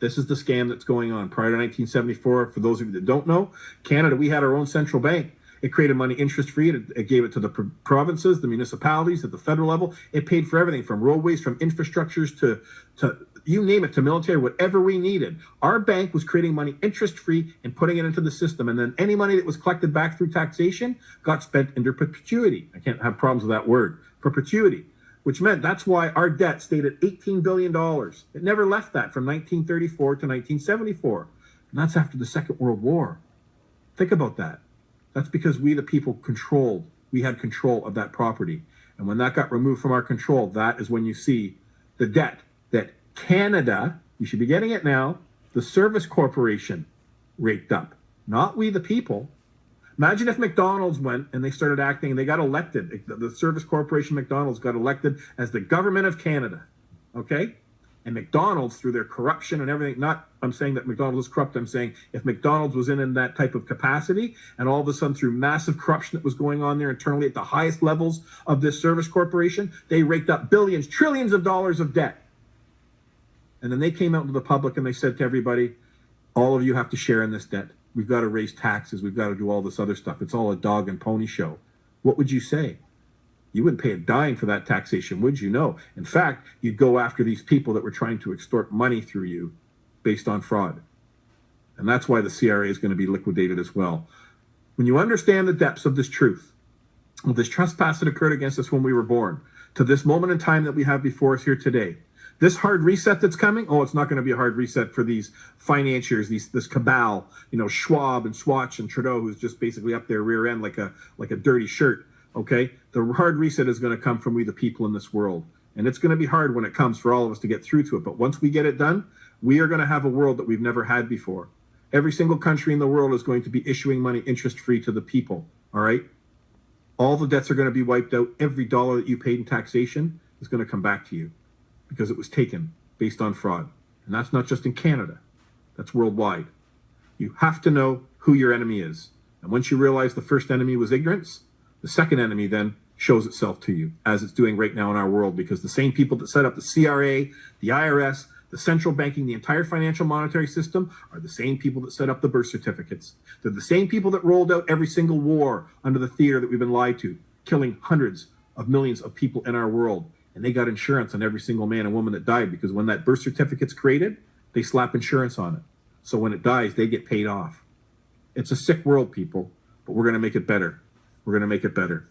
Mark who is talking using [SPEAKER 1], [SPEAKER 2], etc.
[SPEAKER 1] This is the scam that's going on. Prior to 1974, for those of you that don't know, Canada, we had our own central bank. It created money interest-free. It gave it to the provinces, the municipalities at the federal level. It paid for everything from roadways, from infrastructures to you name it, to military, whatever we needed. Our bank was creating money interest-free and putting it into the system. And then any money that was collected back through taxation got spent into perpetuity. I can't have problems with that word, perpetuity, which meant that's why our debt stayed at $18 billion. It never left that from 1934 to 1974. And that's after the Second World War. Think about that. That's because we, the people, we had control of that property. And when that got removed from our control, that is when you see the debt that Canada, you should be getting it now, the Service Corporation raked up. Not we, the people. Imagine if McDonald's went and they started acting and they got elected. The Service Corporation McDonald's got elected as the government of Canada. Okay? And McDonald's, through their corruption and everything, I'm saying that McDonald's is corrupt. I'm saying if McDonald's was in that type of capacity and all of a sudden through massive corruption that was going on there internally at the highest levels of this Service Corporation, they raked up billions, trillions of dollars of debt. And then they came out to the public and they said to everybody, all of you have to share in this debt. We've got to raise taxes. We've got to do all this other stuff. It's all a dog and pony show. What would you say? You wouldn't pay a dime for that taxation, would you? No. In fact, you'd go after these people that were trying to extort money through you based on fraud. And that's why the CRA is going to be liquidated as well. When you understand the depths of this truth, of this trespass that occurred against us when we were born, to this moment in time that we have before us here today, this hard reset that's coming, it's not going to be a hard reset for these financiers, this cabal, Schwab and Swatch and Trudeau, who's just basically up their rear end like a dirty shirt. Okay, the hard reset is going to come from we, the people in this world. And it's going to be hard when it comes for all of us to get through to it. But once we get it done, we are going to have a world that we've never had before. Every single country in the world is going to be issuing money interest-free to the people. All right. All the debts are going to be wiped out. Every dollar that you paid in taxation is going to come back to you because it was taken based on fraud. And that's not just in Canada. That's worldwide. You have to know who your enemy is. And once you realize the first enemy was ignorance, the second enemy then shows itself to you, as it's doing right now in our world, because the same people that set up the CRA, the IRS, the central banking, the entire financial monetary system are the same people that set up the birth certificates. They're the same people that rolled out every single war under the theater that we've been lied to, killing hundreds of millions of people in our world. And they got insurance on every single man and woman that died, because when that birth certificate's created, they slap insurance on it. So when it dies, they get paid off. It's a sick world, people, but we're going to make it better. We're going to make it better.